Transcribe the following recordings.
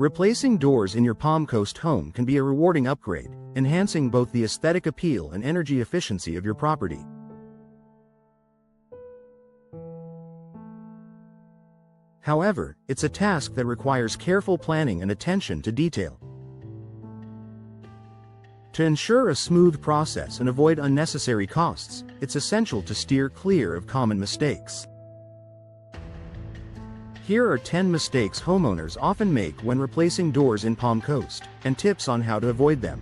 Replacing doors in your Palm Coast home can be a rewarding upgrade, enhancing both the aesthetic appeal and energy efficiency of your property. However, it's a task that requires careful planning and attention to detail. To ensure a smooth process and avoid unnecessary costs, it's essential to steer clear of common mistakes. Here are 10 mistakes homeowners often make when replacing doors in Palm Coast, and tips on how to avoid them.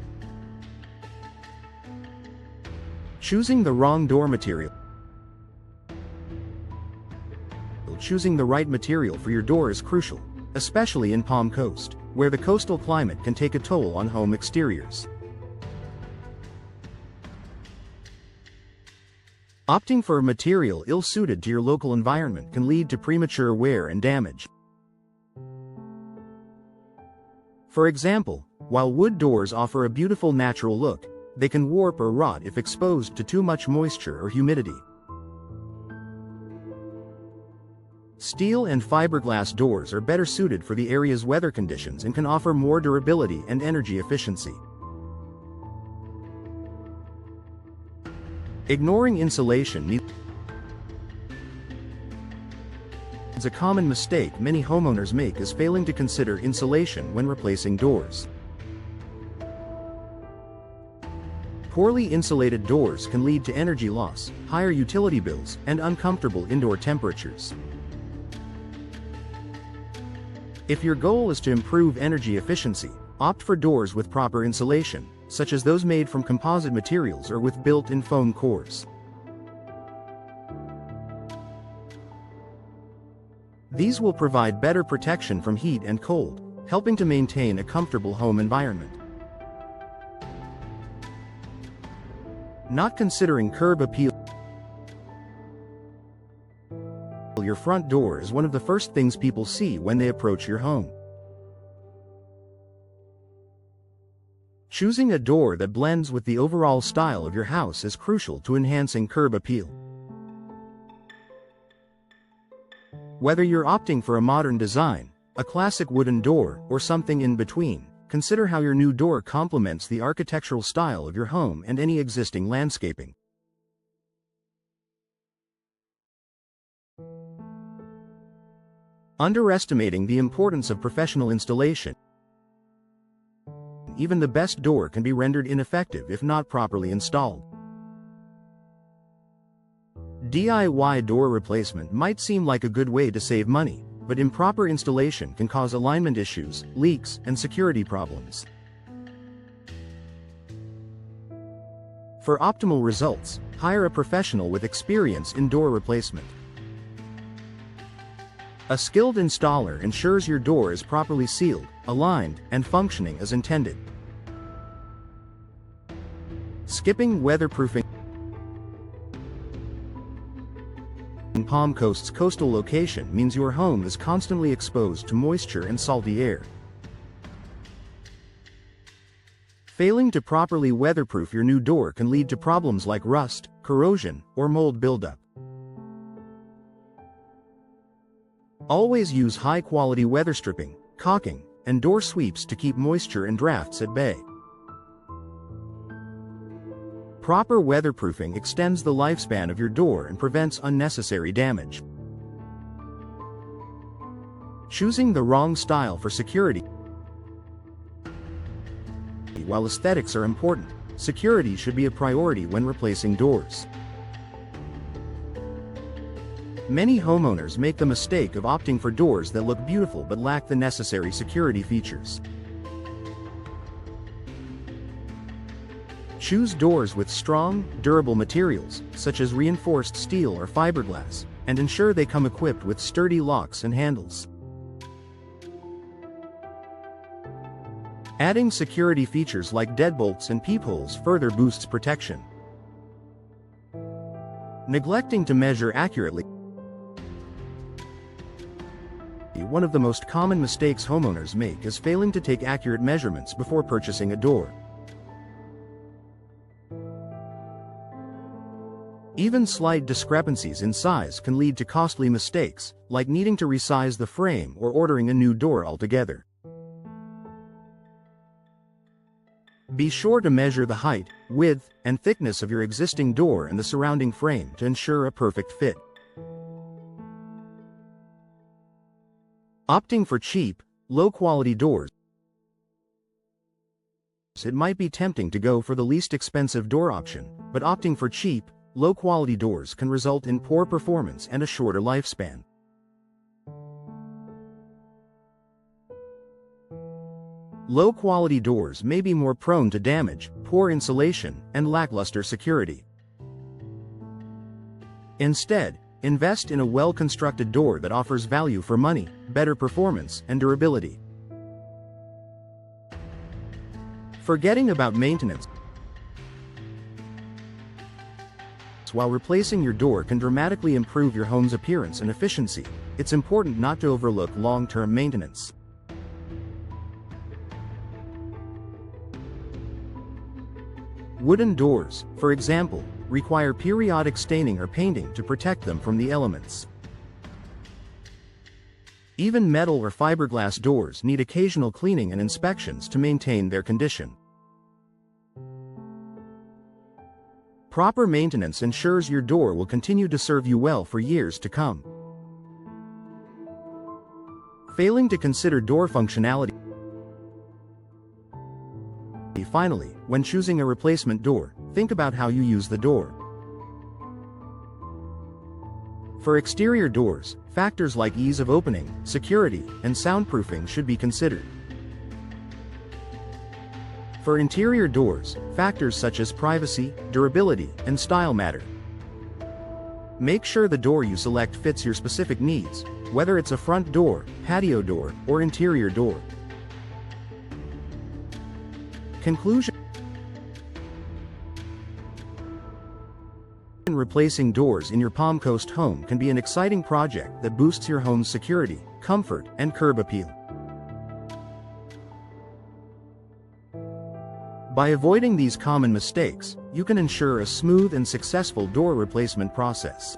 Choosing the wrong door material. Choosing the right material for your door is crucial, especially in Palm Coast, where the coastal climate can take a toll on home exteriors. Opting for a material ill-suited to your local environment can lead to premature wear and damage. For example, while wood doors offer a beautiful natural look, they can warp or rot if exposed to too much moisture or humidity. Steel and fiberglass doors are better suited for the area's weather conditions and can offer more durability and energy efficiency. Ignoring insulation is a common mistake many homeowners make, is failing to consider insulation when replacing doors. Poorly insulated doors can lead to energy loss, higher utility bills, and uncomfortable indoor temperatures. If your goal is to improve energy efficiency, opt for doors with proper insulation, such as those made from composite materials or with built-in foam cores. These will provide better protection from heat and cold, helping to maintain a comfortable home environment. Not considering curb appeal. Your front door is one of the first things people see when they approach your home. Choosing a door that blends with the overall style of your house is crucial to enhancing curb appeal. Whether you're opting for a modern design, a classic wooden door, or something in between, consider how your new door complements the architectural style of your home and any existing landscaping. Underestimating the importance of professional installation. Even the best door can be rendered ineffective if not properly installed. DIY door replacement might seem like a good way to save money, but improper installation can cause alignment issues, leaks, and security problems. For optimal results, hire a professional with experience in door replacement. A skilled installer ensures your door is properly sealed, aligned, and functioning as intended. Skipping weatherproofing. Palm Coast's coastal location means your home is constantly exposed to moisture and salty air. Failing to properly weatherproof your new door can lead to problems like rust, corrosion, or mold buildup. Always use high-quality weather stripping, caulking, and door sweeps to keep moisture and drafts at bay. Proper weatherproofing extends the lifespan of your door and prevents unnecessary damage. Choosing the wrong style for security. While aesthetics are important, security should be a priority when replacing doors. Many homeowners make the mistake of opting for doors that look beautiful but lack the necessary security features. Choose doors with strong, durable materials, such as reinforced steel or fiberglass, and ensure they come equipped with sturdy locks and handles. Adding security features like deadbolts and peepholes further boosts protection. Neglecting to measure accurately. One of the most common mistakes homeowners make is failing to take accurate measurements before purchasing a door. Even slight discrepancies in size can lead to costly mistakes, like needing to resize the frame or ordering a new door altogether. Be sure to measure the height, width, and thickness of your existing door and the surrounding frame to ensure a perfect fit. Opting for cheap, low-quality doors. It might be tempting to go for the least expensive door option, but opting for cheap, low-quality doors can result in poor performance and a shorter lifespan. Low-quality doors may be more prone to damage, poor insulation, and lackluster security. Instead, invest in a well-constructed door that offers value for money, better performance, and durability. Forgetting about maintenance while replacing your door can dramatically improve your home's appearance and efficiency, it's important not to overlook long-term maintenance. Wooden doors, for example, require periodic staining or painting to protect them from the elements. Even metal or fiberglass doors need occasional cleaning and inspections to maintain their condition. Proper maintenance ensures your door will continue to serve you well for years to come. Failing to consider door functionality. Finally, when choosing a replacement door, think about how you use the door. For exterior doors, factors like ease of opening, security, and soundproofing should be considered. For interior doors, factors such as privacy, durability, and style matter. Make sure the door you select fits your specific needs, whether it's a front door, patio door, or interior door. Conclusion: replacing doors in your Palm Coast home can be an exciting project that boosts your home's security, comfort, and curb appeal. By avoiding these common mistakes, you can ensure a smooth and successful door replacement process.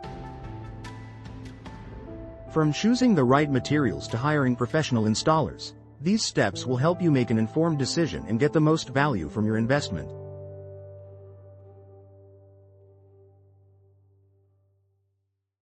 From choosing the right materials to hiring professional installers, these steps will help you make an informed decision and get the most value from your investment.